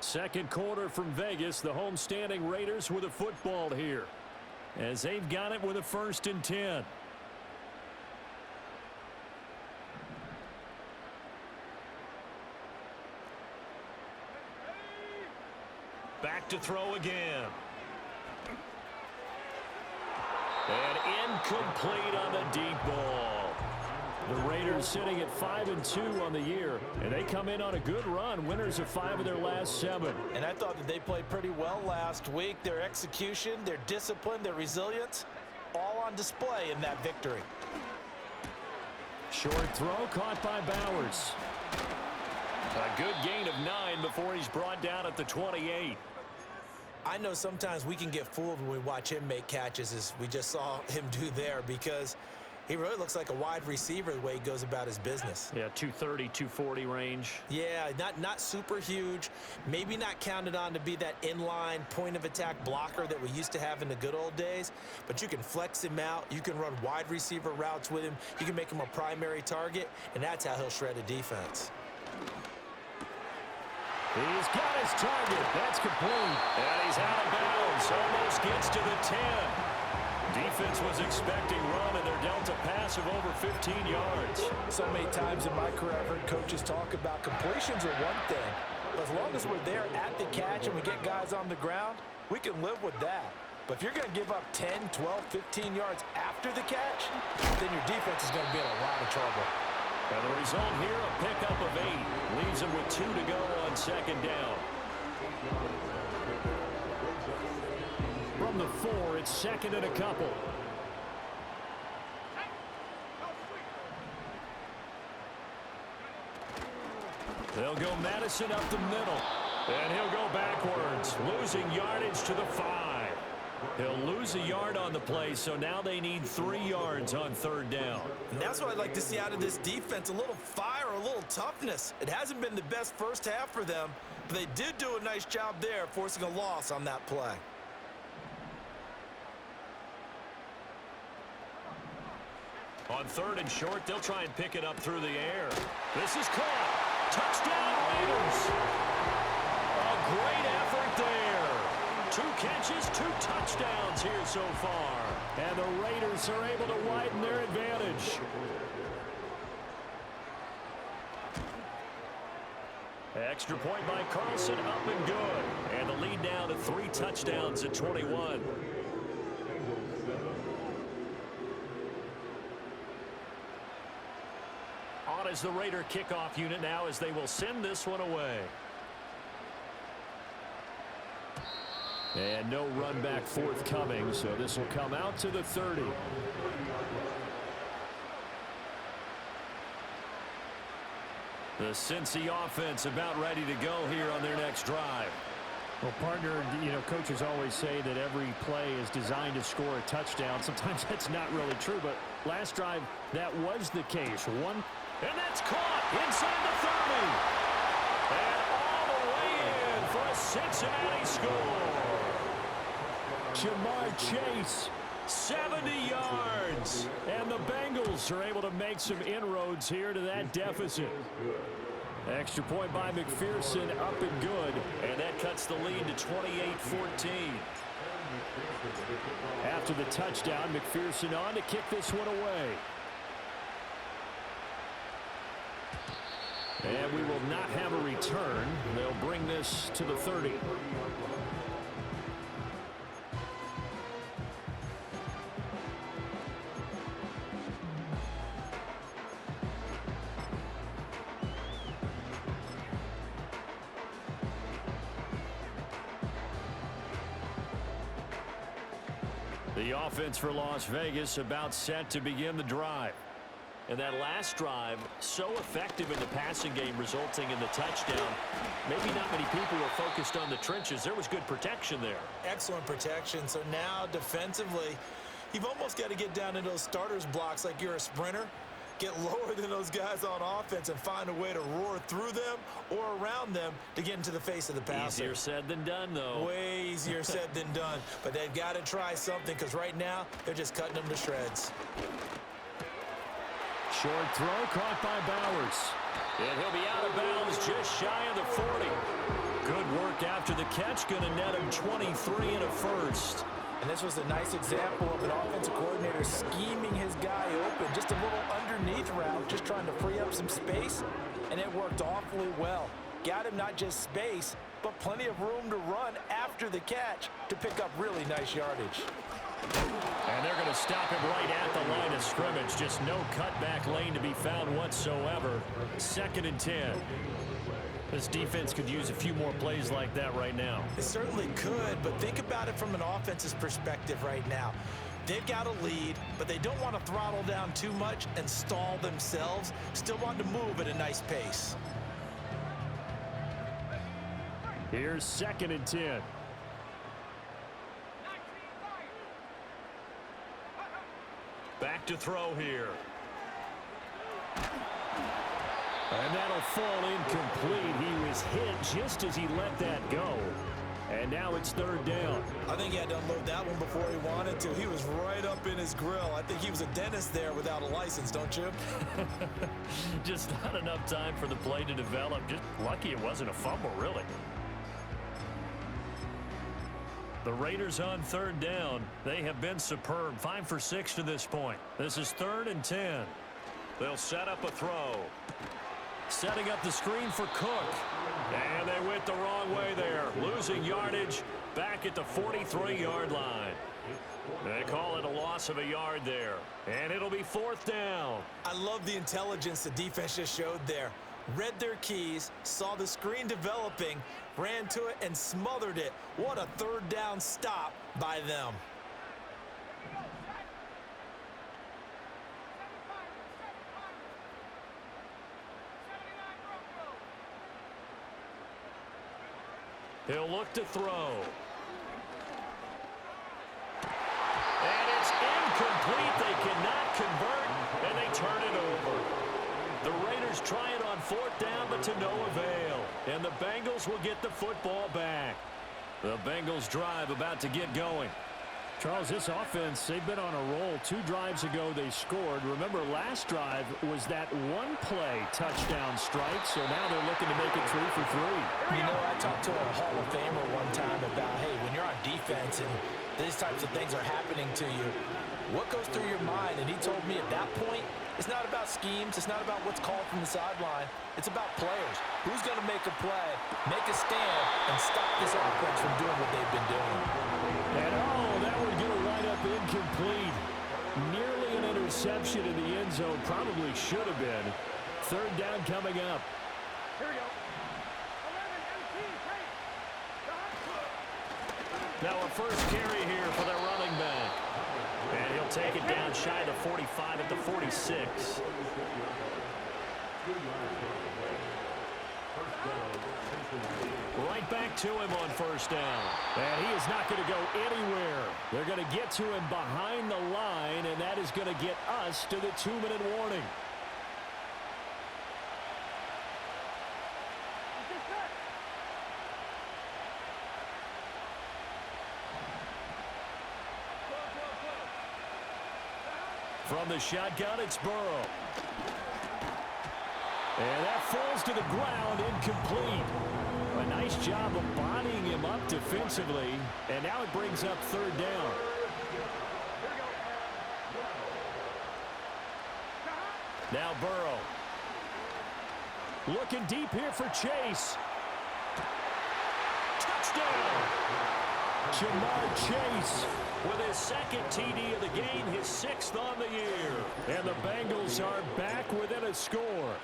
Second quarter from Vegas. The homestanding Raiders with a football here, as they've got it with a 1st and 10. Back to throw again. And incomplete on the deep ball. The Raiders sitting at 5-2 on the year, and they come in on a good run, winners of 5 of their last 7. And I thought that they played pretty well last week. Their execution, their discipline, their resilience, all on display in that victory. Short throw caught by Bowers. A good gain of 9 before he's brought down at the 28. I know sometimes we can get fooled when we watch him make catches, as we just saw him do there, because he really looks like a wide receiver the way he goes about his business. Yeah, 230, 240 range. Yeah, not super huge. Maybe not counted on to be that inline point-of-attack blocker that we used to have in the good old days. But you can flex him out. You can run wide receiver routes with him. You can make him a primary target, and that's how he'll shred a defense. He's got his target. That's complete. And he's out of bounds. Almost gets to the 10. Defense was expecting run, and they're dealt a pass of over 15 yards. So many times in my career, I've heard coaches talk about completions are one thing. But as long as we're there at the catch and we get guys on the ground, we can live with that. But if you're going to give up 10, 12, 15 yards after the catch, then your defense is going to be in a lot of trouble. And the result here, a pickup of 8. Leaves them with 2 to go on 2nd down. From the 4, it's 2nd and a couple. They'll go Madison up the middle. And he'll go backwards, losing yardage to the 5. He'll lose a yard on the play, so now they need 3 yards on 3rd down. And that's what I'd like to see out of this defense, a little fire, a little toughness. It hasn't been the best first half for them, but they did do a nice job there, forcing a loss on that play. On 3rd and short, they'll try and pick it up through the air. This is caught. Touchdown, Raiders. A great effort there. 2 catches, 2 touchdowns here so far. And the Raiders are able to widen their advantage. Extra point by Carlson, up and good. And the lead now to 3 touchdowns at 21. On is the Raider kickoff unit now, as they will send this one away. And no run back forthcoming, so this will come out to the 30. The Cincy offense about ready to go here on their next drive. Well, partner, coaches always say that every play is designed to score a touchdown. Sometimes that's not really true, but last drive, that was the case. And that's caught inside the 30. And all the way in for a Cincinnati score. Jamar Chase, 70 yards. And the Bengals are able to make some inroads here to that deficit. Extra point by McPherson, up and good. And that cuts the lead to 28-14. After the touchdown, McPherson on to kick this one away. And we will not have a return. They'll bring this to the 30. The offense for Las Vegas about set to begin the drive. And that last drive, so effective in the passing game, resulting in the touchdown. Maybe not many people were focused on the trenches. There was good protection there. Excellent protection. So now defensively, you've almost got to get down into those starters blocks like you're a sprinter. Get lower than those guys on offense and find a way to roar through them or around them to get into the face of the passer. Easier said than done, though. Way easier said than done. But they've got to try something, because right now they're just cutting them to shreds. Short throw caught by Bowers. And he'll be out of bounds just shy of the 40. Good work after the catch. Going to net him 23 and a first. And this was a nice example of an offensive coordinator scheming his guy open. Just a little underneath route, just trying to free up some space, and it worked awfully well. Got him not just space, but plenty of room to run after the catch to pick up really nice yardage. And they're going to stop him right at the line of scrimmage. Just no cutback lane to be found whatsoever. 2nd and 10. This defense could use a few more plays like that right now. It certainly could, but think about it from an offense's perspective right now. They've got a lead, but they don't want to throttle down too much and stall themselves. Still want to move at a nice pace. Here's 2nd and 10. Back to throw here. And that'll fall incomplete. He was hit just as he let that go. And now it's 3rd down. I think he had to unload that one before he wanted to. He was right up in his grill. I think he was a dentist there without a license, don't you? Just not enough time for the play to develop. Just lucky it wasn't a fumble, really. The Raiders on 3rd down. They have been superb. 5 for 6 to this point. This is 3rd and 10. They'll set up a throw. Setting up the screen for Cook. And they went the wrong way there. Losing yardage back at the 43-yard line. They call it a loss of a yard there. And it'll be 4th down. I love the intelligence the defense just showed there. Read their keys, saw the screen developing, ran to it, and smothered it. What a 3rd down stop by them. He'll look to throw. And it's incomplete. They cannot convert, and they turn it over. The Raiders try it on 4th down, but to no avail. And the Bengals will get the football back. The Bengals drive about to get going. Charles, this offense, they've been on a roll. 2 drives ago, they scored. Remember, last drive was that one-play touchdown strike, so now they're looking to make it 3 for 3. You know, I talked to a Hall of Famer one time about, hey, when you're on defense and these types of things are happening to you, what goes through your mind? And he told me at that point, it's not about schemes. It's not about what's called from the sideline. It's about players. Who's going to make a play, make a stand, and stop this offense from doing what they've been doing? And that one going to wind up incomplete. Nearly an interception in the end zone. Probably should have been. 3rd down coming up. Here we go. Now a first carry here for their running back. And he'll take it down shy of the 45 at the 46. Right back to him on 1st down. And he is not going to go anywhere. They're going to get to him behind the line, and that is going to get us to the 2-minute warning. From the shotgun, it's Burrow. And that falls to the ground, incomplete. A nice job of bodying him up defensively, and now it brings up 3rd down. Now Burrow. Looking deep here for Chase. Touchdown! Jamar Chase With his 2nd TD of the game, his 6th on the year. and the Bengals are back within a score.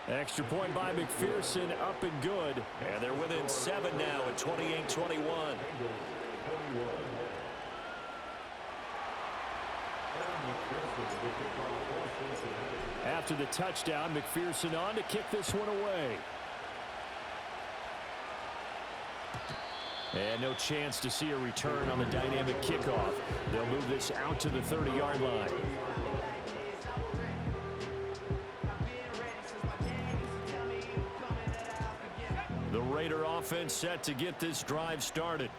Extra point by McPherson, up and good. And they're within 7 now at 28-21. After the touchdown, McPherson on to kick this one away. And no chance to see a return on the dynamic kickoff. They'll move this out to the 30-yard line. The Raider offense set to get this drive started.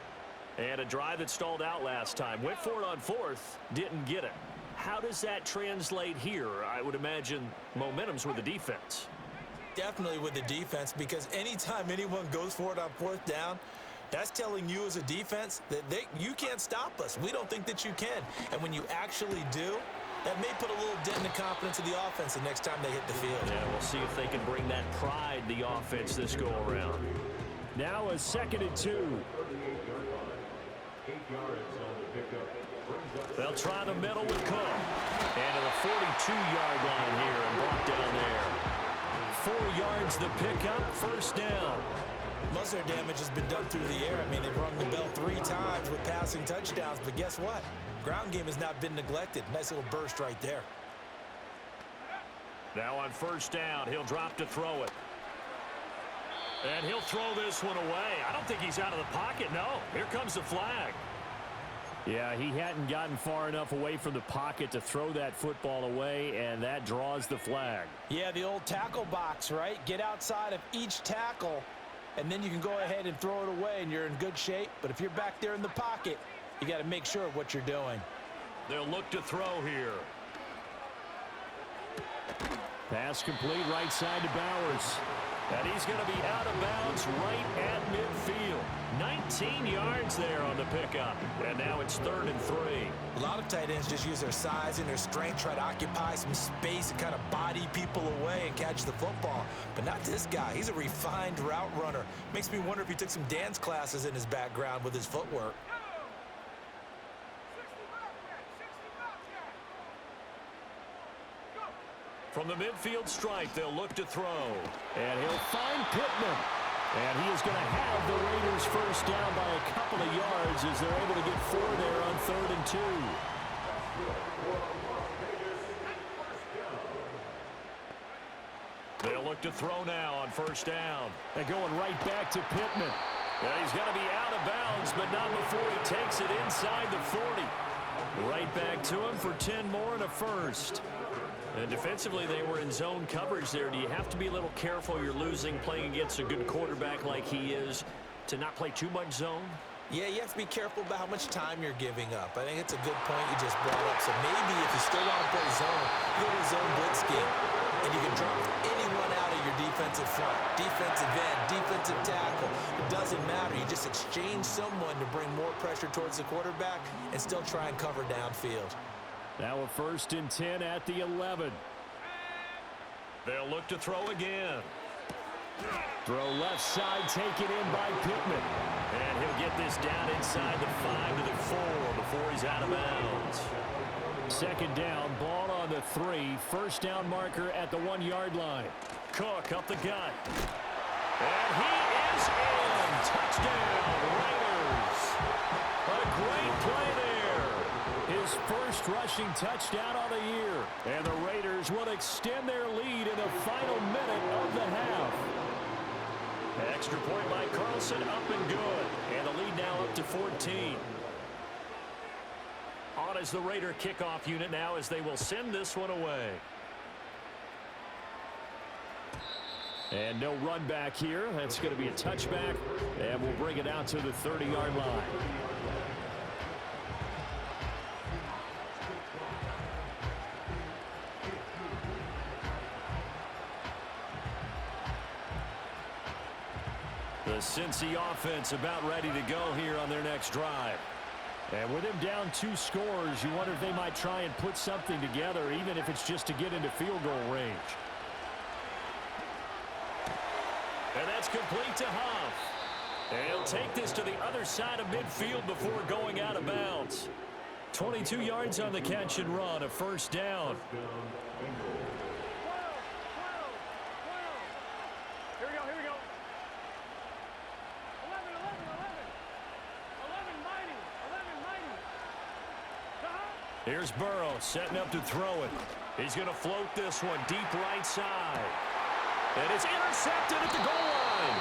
And a drive that stalled out last time. Went for it on 4th, didn't get it. How does that translate here? I would imagine momentum's with the defense. Definitely with the defense, because anytime anyone goes for it on fourth down, that's telling you as a defense that you can't stop us. We don't think that you can. And when you actually do, that may put a little dent in the confidence of the offense the next time they hit the field. Yeah, we'll see if they can bring that pride, the offense, this go-around. Now a 2nd and 2. They'll try the middle with Cook. And to the 42-yard line here and brought down there. 4 yards the pickup, first down. Most of their damage has been done through the air. I mean, they've rung the bell 3 times with passing touchdowns, but guess what? Ground game has not been neglected. Nice little burst right there. Now on first down, he'll drop to throw it. And he'll throw this one away. I don't think he's out of the pocket, no. Here comes the flag. Yeah, he hadn't gotten far enough away from the pocket to throw that football away, and that draws the flag. Yeah, the old tackle box, right? Get outside of each tackle, and then you can go ahead and throw it away, and you're in good shape. But if you're back there in the pocket, you got to make sure of what you're doing. They'll look to throw here. Pass complete right side to Bowers. And he's going to be out of bounds right at midfield. 19 yards there on the pickup. And now it's 3rd and 3. A lot of tight ends just use their size and their strength, try to occupy some space and kind of body people away and catch the football. But not this guy. He's a refined route runner. Makes me wonder if he took some dance classes in his background with his footwork. From the midfield stripe, they'll look to throw. And he'll find Pittman. And he is going to have the Raiders first down by a couple of yards as they're able to get 4 there on 3rd and 2. They'll look to throw now on first down. And going right back to Pittman. Yeah, he's going to be out of bounds, but not before he takes it inside the 40. Right back to him for 10 more and a first. And defensively, they were in zone coverage there. Do you have to be a little careful? You're losing playing against a good quarterback like he is to not play too much zone? Yeah, you have to be careful about how much time you're giving up. I think it's a good point you just brought up. So maybe if you still want to play zone, go to a zone blitz scheme, and you can drop anyone out of your defensive front, defensive end, defensive tackle. It doesn't matter. You just exchange someone to bring more pressure towards the quarterback and still try and cover downfield. Now a 1st and 10 at the 11. They'll look to throw again. Throw left side, taken in by Pittman. And he'll get this down inside the 5 to the 4 before he's out of bounds. 2nd down, ball on the 3. First down marker at the 1-yard line. Cook up the gut. And he is in. Touchdown, Raiders. A great play there. His first rushing touchdown of the year. And the Raiders will extend their lead in the final minute of the half. Extra point by Carlson, up and good. And the lead now up to 14. On is the Raider kickoff unit now as they will send this one away. And no run back here. That's going to be a touchback. And we'll bring it out to the 30-yard line. The Cincy offense about ready to go here on their next drive. And with them down 2 scores, you wonder if they might try and put something together, even if it's just to get into field goal range. And that's complete to Huff. And he'll take this to the other side of midfield before going out of bounds. 22 yards on the catch and run, a first down. Here's Burrow setting up to throw it. He's going to float this one deep right side. And it's intercepted at the goal line.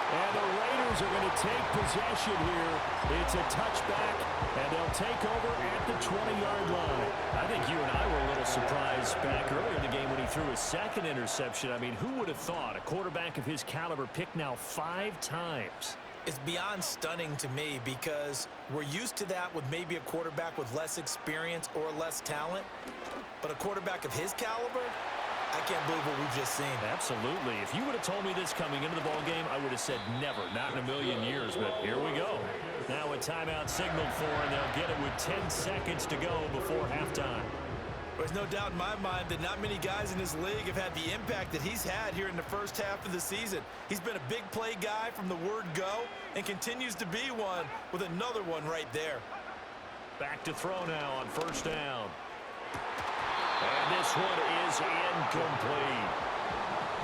And the Raiders are going to take possession here. It's a touchback, and they'll take over at the 20-yard line. I think you and I were a little surprised back earlier in the game when he threw his 2nd interception. I mean, who would have thought a quarterback of his caliber picked now 5 times? It's beyond stunning to me because we're used to that with maybe a quarterback with less experience or less talent. But a quarterback of his caliber, I can't believe what we've just seen. Absolutely. If you would have told me this coming into the ball game, I would have said never, not in a million years. But here we go. Now a timeout signaled for, and they'll get it with 10 seconds to go before halftime. There's no doubt in my mind that not many guys in this league have had the impact that he's had here in the first half of the season. He's been a big play guy from the word go and continues to be one with another one right there. Back to throw now on first down. And this one is incomplete.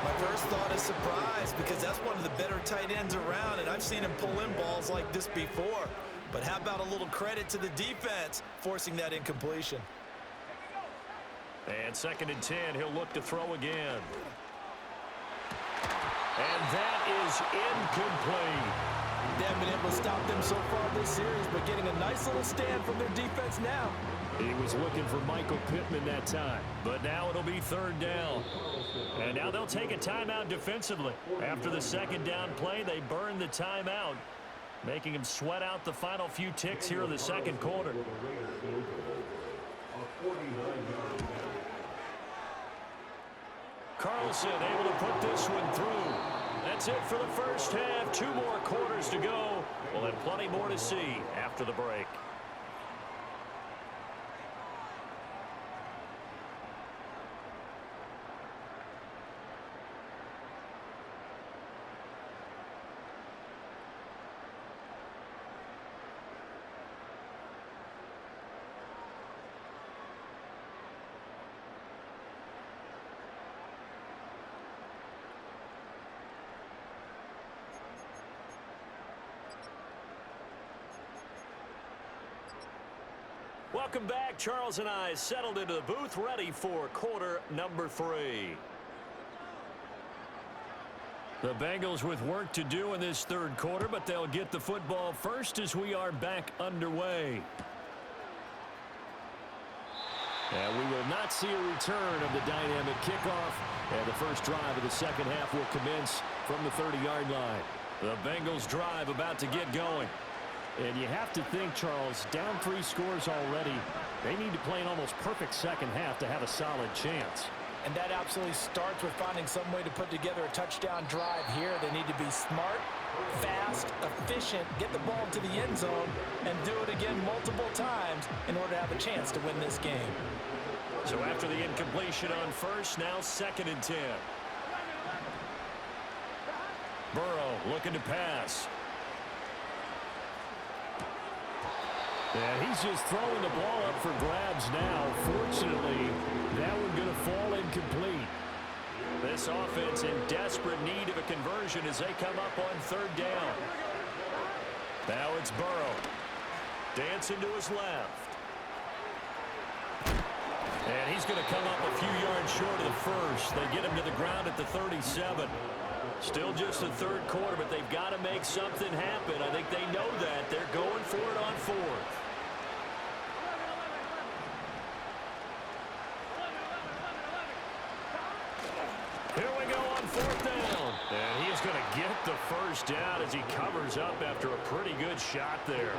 My first thought is surprise because that's one of the better tight ends around, and I've seen him pull in balls like this before. But how about a little credit to the defense forcing that incompletion? And 2nd and 10, he'll look to throw again. And that is incomplete. They haven't been able to stop them so far this series, but getting a nice little stand from their defense now. He was looking for Michael Pittman that time. But now it'll be 3rd down. And now they'll take a timeout defensively. After the 2nd down play, they burn the timeout, making him sweat out the final few ticks here in the 2nd quarter. Carlson able to put this one through. That's it for the first half. 2 more quarters to go. We'll have plenty more to see after the break. Welcome back. Charles and I settled into the booth, ready for quarter number 3. The Bengals with work to do in this 3rd quarter, but they'll get the football first as we are back underway. And we will not see a return of the dynamic kickoff, and the first drive of the 2nd half will commence from the 30-yard line. The Bengals drive about to get going. And you have to think, Charles, down 3 scores already. They need to play an almost perfect 2nd half to have a solid chance. And that absolutely starts with finding some way to put together a touchdown drive here. They need to be smart, fast, efficient, get the ball to the end zone, and do it again multiple times in order to have a chance to win this game. So after the incompletion on first, now 2nd and 10. Burrow looking to pass. And he's just throwing the ball up for grabs now. Fortunately, that one going to fall incomplete. This offense in desperate need of a conversion as they come up on 3rd down. Now it's Burrow. Dancing to his left. And he's going to come up a few yards short of the first. They get him to the ground at the 37. Still just the 3rd quarter, but they've got to make something happen. I think they know that. They're going for it on 4th. Here we go on 4th down. And he is going to get the first down as he covers up after a pretty good shot there.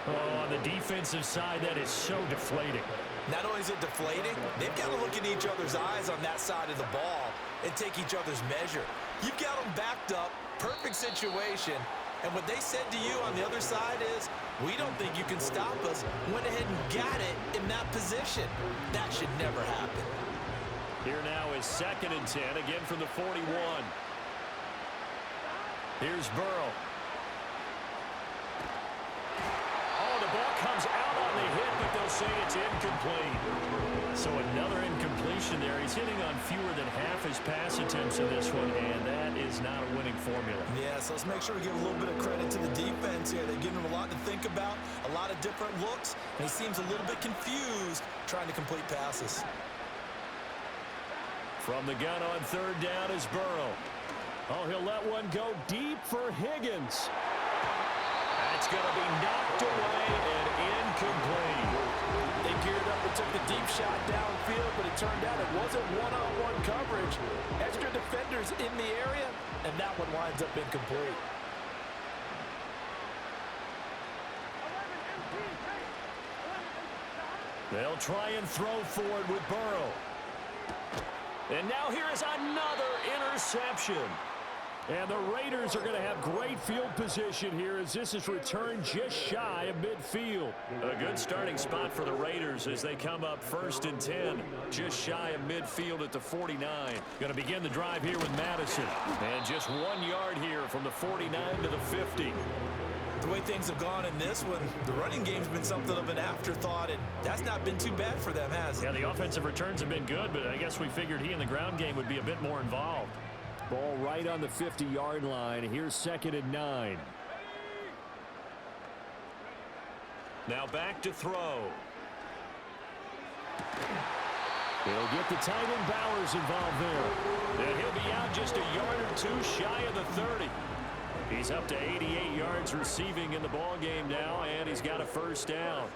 Oh, on the defensive side, that is so deflating. Not only is it deflating, they've got to look in each other's eyes on that side of the ball and take each other's measure. You've got them backed up, perfect situation, and what they said to you on the other side is, we don't think you can stop us. Went ahead and got it in that position. That should never happen. Here now is 2nd and 10, again from the 41. Here's Burrow. Oh, the ball comes out on the hit, but they'll say it's incomplete. So another incompletion there. He's hitting on fewer than half his pass attempts in this one, and that is not a winning formula. Yeah, so let's make sure we give a little bit of credit to the defense here. They've given him a lot to think about, a lot of different looks, and he seems a little bit confused trying to complete passes. From the gun on 3rd down is Burrow. Oh, he'll let one go deep for Higgins. That's going to be knocked away and incomplete. They geared up and took the deep shot downfield, but it turned out it wasn't one-on-one coverage. Extra defenders in the area, and that one winds up incomplete. They'll try and throw forward with Burrow. And now here is another interception. And the Raiders are going to have great field position here as this is returned just shy of midfield. A good starting spot for the Raiders as they come up 1st and 10, just shy of midfield at the 49. Going to begin the drive here with Madison. And just 1 yard here from the 49 to the 50. The way things have gone in this one, the running game's been something of an afterthought, and that's not been too bad for them, has it? Yeah, the offensive returns have been good, but I guess we figured he in the ground game would be a bit more involved. Ball right on the 50-yard line. Here's 2nd and 9. Now back to throw. He'll get the tight end Bowers involved there. And he'll be out just a yard or two shy of the 30. He's up to 88 yards receiving in the ball game now, and he's got a 1st down.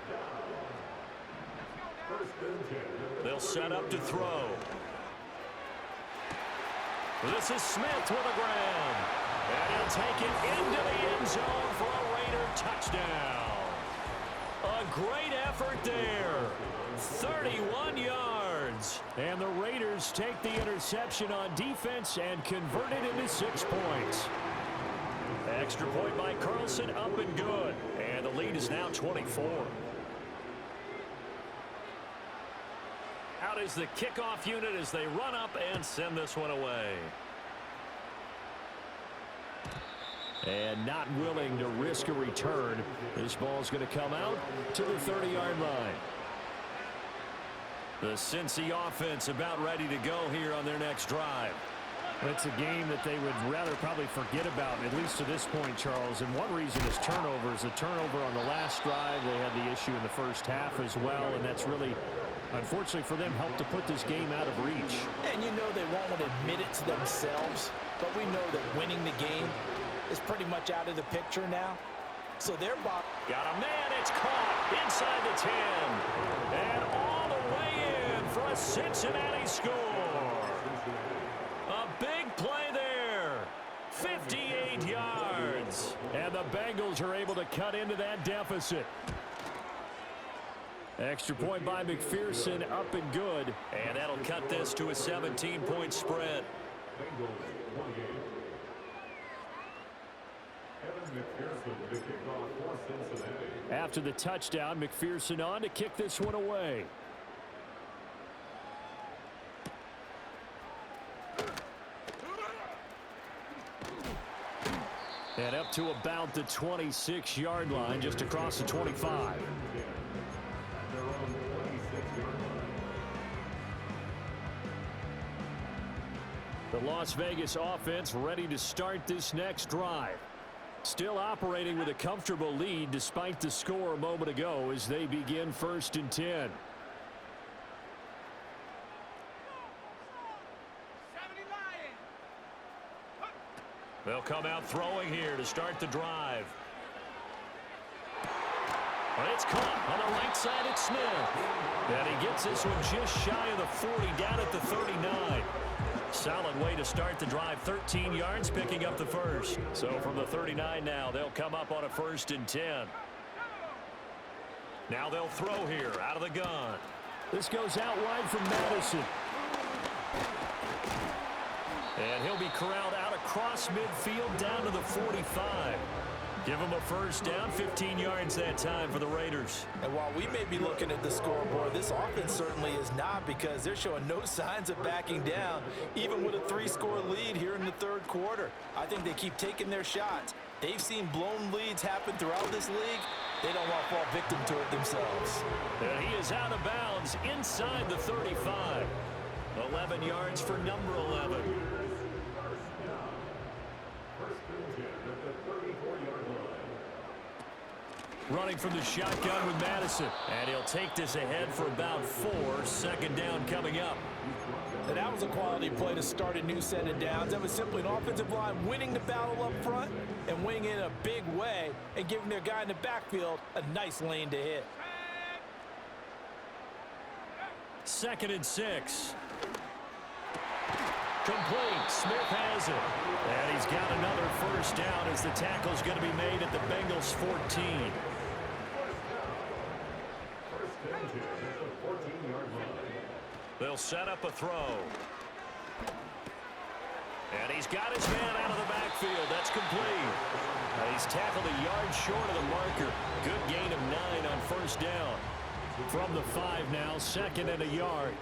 They'll set up to throw. This is Smith with a ground. And he'll take it into the end zone for a Raider touchdown. A great effort there. 31 yards. And the Raiders take the interception on defense and convert it into 6 points. Extra point by Carlson, up and good. And the lead is now 24. Out is the kickoff unit as they run up and send this one away. And not willing to risk a return. This ball's going to come out to the 30-yard line. The Cincy offense about ready to go here on their next drive. It's a game that they would rather probably forget about, at least to this point, Charles. And one reason is turnovers. The turnover on the last drive, they had the issue in the first half as well, and that's really, unfortunately for them, helped to put this game out of reach. And you know they won't want to admit it to themselves, but we know that winning the game is pretty much out of the picture now. So they're got a man, it's caught inside the 10. And all the way in for a Cincinnati score. A big play there. 58 yards. And the Bengals are able to cut into that deficit. Extra point by McPherson, up and good. And that'll cut this to a 17-point spread. After the touchdown, McPherson on to kick this one away. And up to about the 26-yard line, just across the 25. The Las Vegas offense ready to start this next drive. Still operating with a comfortable lead despite the score a moment ago as they begin 1st and 10. They'll come out throwing here to start the drive. But it's caught on the right side at Smith. And he gets this one just shy of the 40, down at the 39. Solid way to start the drive. 13 yards, picking up the 1st. So from the 39 now, they'll come up on a 1st and 10. Now they'll throw here out of the gun. This goes out wide from Madison. And he'll be corralled out across midfield down to the 45. Give him a 1st down, 15 yards that time for the Raiders. And while we may be looking at the scoreboard, this offense certainly is not, because they're showing no signs of backing down, even with a 3-score lead here in the 3rd quarter. I think they keep taking their shots. They've seen blown leads happen throughout this league. They don't want to fall victim to it themselves. And he is out of bounds inside the 35. 11 yards for number 11. Running from the shotgun with Madison. And he'll take this ahead for about 4. 2nd down coming up. And that was a quality play to start a new set of downs. That was simply an offensive line winning the battle up front and winning in a big way and giving their guy in the backfield a nice lane to hit. 2nd and 6. Complete. Smith has it. And he's got another 1st down as the tackle's going to be made at the Bengals 14. They'll set up a throw. And he's got his man out of the backfield. That's complete. He's tackled a yard short of the marker. Good gain of 9 on first down. From the 5 now, 2nd and a yard.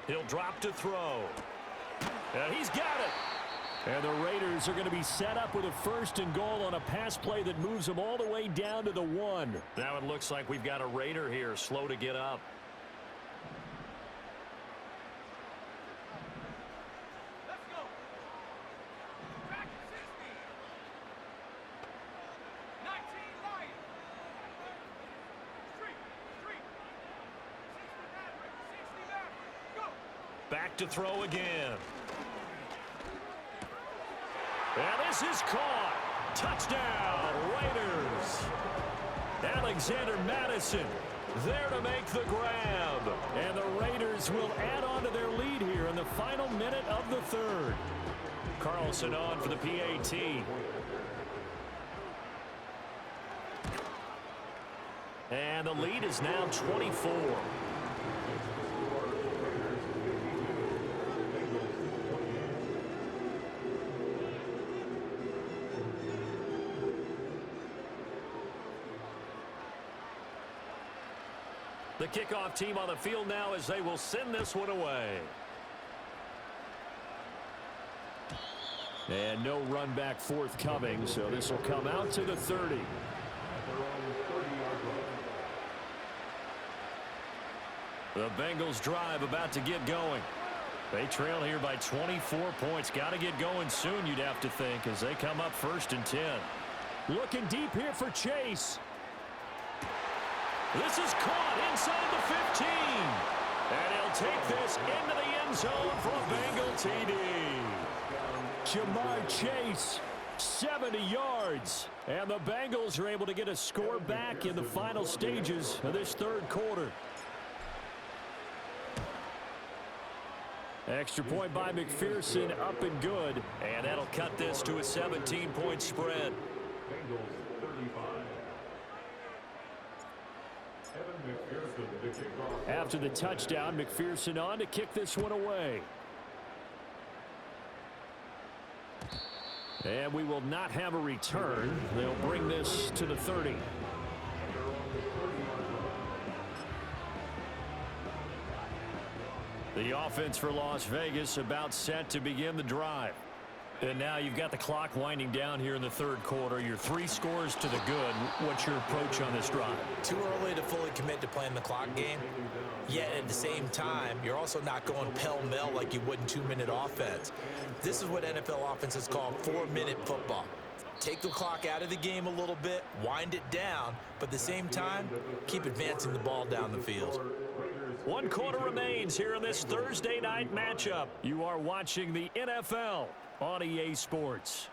He'll drop to throw. And he's got it. And the Raiders are going to be set up with a 1st and goal on a pass play that moves them all the way down to the 1. Now it looks like we've got a Raider here, slow to get up. Let's go. Back at 60. 19 Lions. Street. 60 Maverick. Go. Back to throw again. And this is caught. Touchdown, Raiders. Alexander Madison there to make the grab. And the Raiders will add on to their lead here in the final minute of the 3rd. Carlson on for the PAT. And the lead is now 24. The kickoff team on the field now as they will send this one away. And no run back forthcoming, so this will come out to the 30. The Bengals drive about to get going. They trail here by 24 points. Got to get going soon, you'd have to think, as they come up 1st and 10. Looking deep here for Chase. This is caught inside the 15. And he'll take this into the end zone for a Bengal TD. Jamar Chase, 70 yards. And the Bengals are able to get a score back in the final stages of this 3rd quarter. Extra point by McPherson, up and good. And that'll cut this to a 17-point spread. After the touchdown, McPherson on to kick this one away. And we will not have a return. They'll bring this to the 30. The offense for Las Vegas about set to begin the drive. And now you've got the clock winding down here in the 3rd quarter. Your 3 scores to the good. What's your approach on this drive? Too early to fully commit to playing the clock game. Yet at the same time, you're also not going pell-mell like you would in 2-minute offense. This is what NFL offenses call 4-minute football. Take the clock out of the game a little bit, wind it down, but at the same time, keep advancing the ball down the field. 1 quarter remains here in this Thursday night matchup. You are watching the NFL on EA Sports.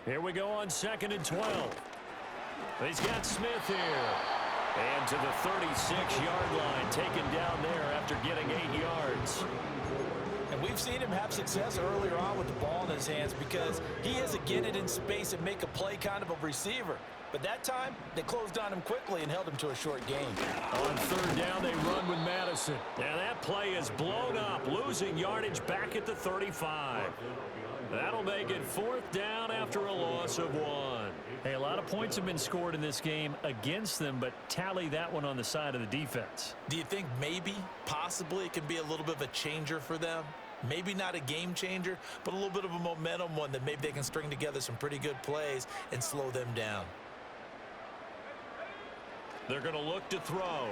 Here we go on 2nd and 12. He's got Smith here. And to the 36-yard line, taken down there after getting 8 yards. And we've seen him have success earlier on with the ball in his hands because he is a get it in space and make a play kind of a receiver. But that time, they closed on him quickly and held him to a short gain. On 3rd down, they run with Madison. And that play is blown up, losing yardage back at the 35. That'll make it 4th down after a loss of 1. Hey, a lot of points have been scored in this game against them, but tally that one on the side of the defense. Do you think maybe, possibly, it can be a little bit of a changer for them? Maybe not a game changer, but a little bit of a momentum one that maybe they can string together some pretty good plays and slow them down. They're going to look to throw.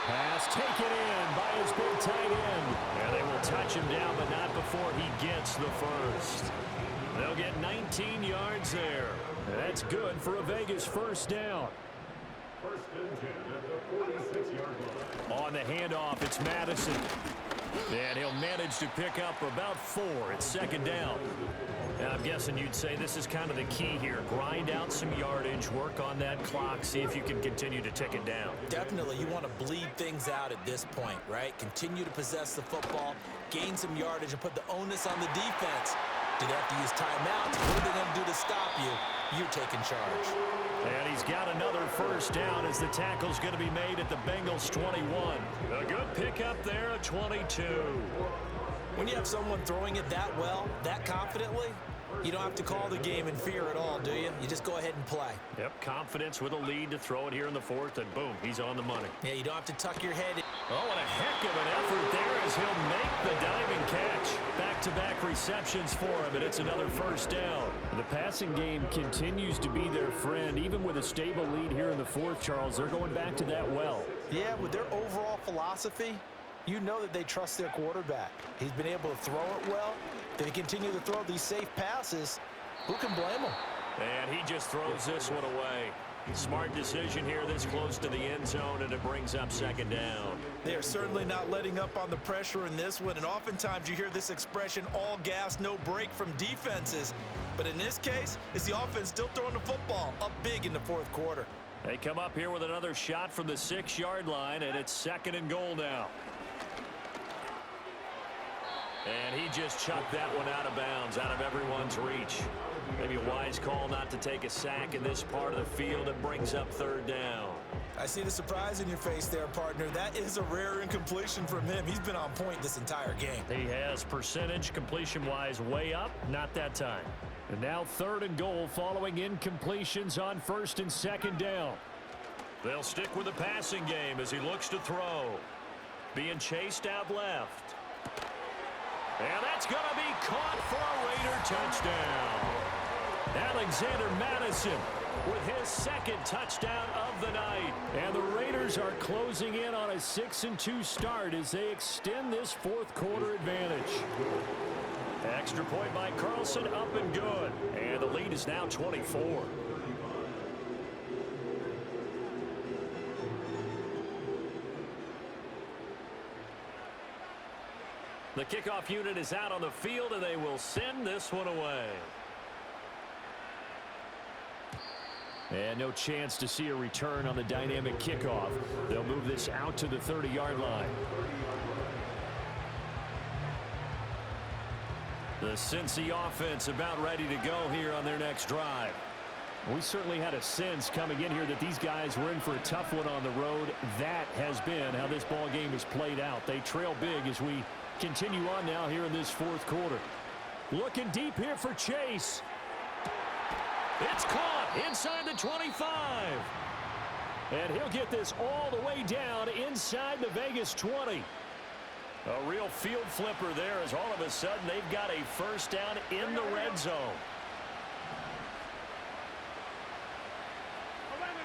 Pass taken in by his big tight end. And they will touch him down, but not before he gets the first. They'll get 19 yards there. That's good for a Vegas first down. First and 10 at the 46-yard line. On the handoff, it's Madison. And he'll manage to pick up about 4. It's second down. And I'm guessing you'd say this is kind of the key here. Grind out some yardage, work on that clock, see if you can continue to tick it down. Definitely, you want to bleed things out at this point, right? Continue to possess the football, gain some yardage, and put the onus on the defense. Do they have to use timeouts? What are they going to do to stop you? You're taking charge. And he's got another first down as the tackle's going to be made at the Bengals 21. A good pickup there at 22. When you have someone throwing it that well, that confidently, you don't have to call the game in fear at all, do you? You just go ahead and play. Yep, confidence with a lead to throw it here in the fourth, and boom, he's on the money. Yeah, you don't have to tuck your head in. Oh, and a heck of an effort there as he'll make the diving catch. Back-to-back receptions for him, and it's another first down. The passing game continues to be their friend. Even with a stable lead here in the fourth, Charles, they're going back to that well. Yeah, with their overall philosophy, you know that they trust their quarterback. He's been able to throw it well. They continue to throw these safe passes. Who can blame them? And he just throws this one away. Smart decision here this close to the end zone, and it brings up second down. They are certainly not letting up on the pressure in this one, and oftentimes you hear this expression, all gas, no break from defenses. But in this case, it's the offense still throwing the football up big in the fourth quarter. They come up here with another shot from the 6-yard line, and it's second and goal now. And he just chucked that one out of bounds, out of everyone's reach. Maybe a wise call not to take a sack in this part of the field. It brings up third down. I see the surprise in your face there, partner. That is a rare incompletion from him. He's been on point this entire game. He has percentage completion-wise way up, not that time. And now third and goal following incompletions on first and second down. They'll stick with the passing game as he looks to throw. Being chased out left. And that's going to be caught for a Raider touchdown. Alexander Madison with his second touchdown of the night. And the Raiders are closing in on a 6-2 start as they extend this fourth quarter advantage. Extra point by Carlson, up and good. And the lead is now 24. The kickoff unit is out on the field, and they will send this one away. And no chance to see a return on the dynamic kickoff. They'll move this out to the 30-yard line. The Cincy offense about ready to go here on their next drive. We certainly had a sense coming in here that these guys were in for a tough one on the road. That has been how this ball game has played out. They trail big as we continue on now here in this fourth quarter. Looking deep here for Chase. It's caught inside the 25. And he'll get this all the way down inside the Vegas 20. A real field flipper there as all of a sudden they've got a first down in the red zone. 11.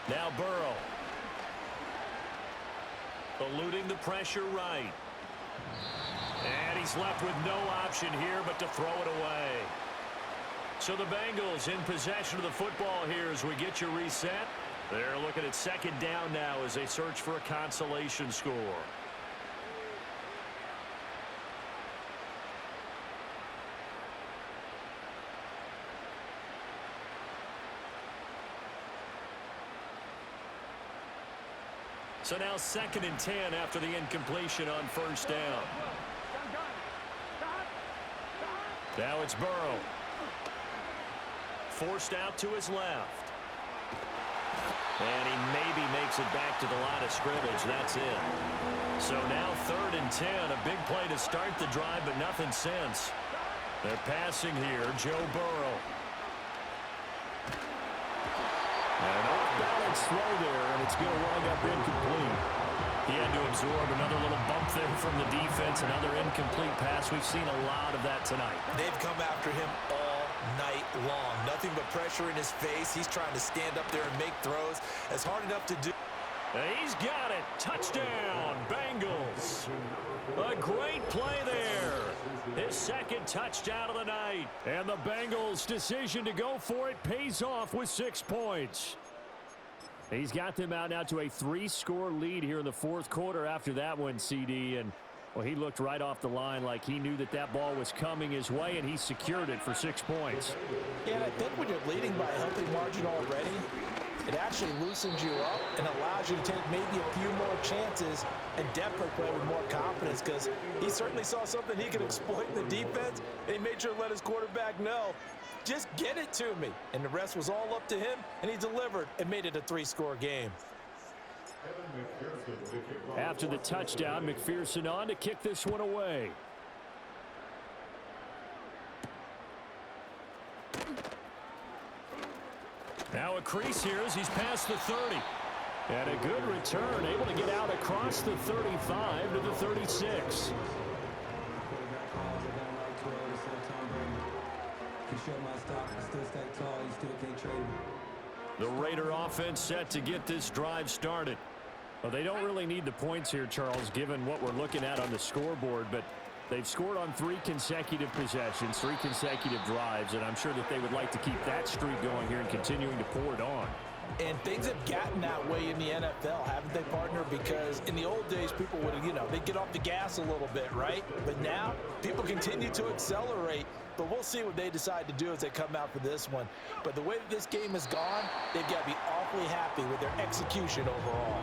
Now Burrow. Eluding the pressure right. And he's left with no option here but to throw it away. So the Bengals in possession of the football here as we get you reset. They're looking at second down now as they search for a consolation score. So now second and 10 after the incompletion on first down. Now it's Burrow. Forced out to his left. And he maybe makes it back to the line of scrimmage. That's it. So now third and 10. A big play to start the drive, but nothing since. They're passing here. Joe Burrow. An off-balance throw there, and it's going to wind up incomplete. He had to absorb another little bump there from the defense. Another incomplete pass. We've seen a lot of that tonight. They've come after him all night long. Nothing but pressure in his face. He's trying to stand up there and make throws. It's hard enough to do. He's got it. Touchdown, Bengals. A great play there. His second touchdown of the night. And the Bengals' decision to go for it pays off with 6 points. He's got them out now to a 3-score lead here in the fourth quarter after that one, CD. And, well, he looked right off the line like he knew that that ball was coming his way, and he secured it for 6 points. Yeah, and I think when you're leading by a healthy margin already, it actually loosens you up and allows you to take maybe a few more chances and definitely play with more confidence, because he certainly saw something he could exploit in the defense, and he made sure to let his quarterback know, just get it to me. And the rest was all up to him, and he delivered and made it a 3-score game. After the touchdown, McPherson on to kick this one away. Now a crease here as he's past the 30. And a good return, able to get out across the 35 to the 36. The Raider offense set to get this drive started. Well, they don't really need the points here, Charles, given what we're looking at on the scoreboard, but they've scored on 3 consecutive possessions, 3 consecutive drives, and I'm sure that they would like to keep that streak going here and continuing to pour it on. And things have gotten that way in the NFL, haven't they, partner? Because in the old days, people would, they'd get off the gas a little bit, right? But now, people continue to accelerate. But we'll see what they decide to do as they come out for this one. But the way that this game has gone, they've got to be awfully happy with their execution overall.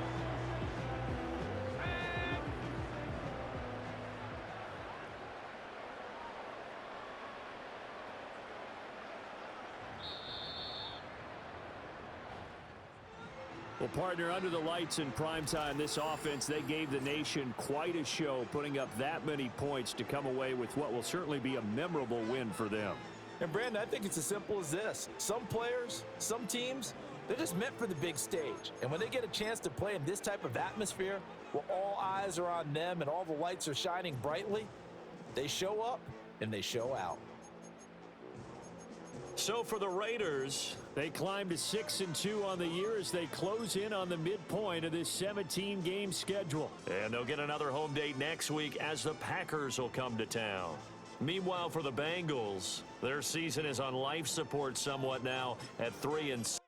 Well, partner, under the lights in primetime, this offense, they gave the nation quite a show, putting up that many points to come away with what will certainly be a memorable win for them. And, Brandon, I think it's as simple as this. Some players, some teams, they're just meant for the big stage. And when they get a chance to play in this type of atmosphere, where all eyes are on them and all the lights are shining brightly, they show up and they show out. So for the Raiders, they climb to 6-2 on the year as they close in on the midpoint of this 17-game schedule. and they'll get another home date next week as the Packers will come to town. Meanwhile, for the Bengals, their season is on life support somewhat now at 3-6.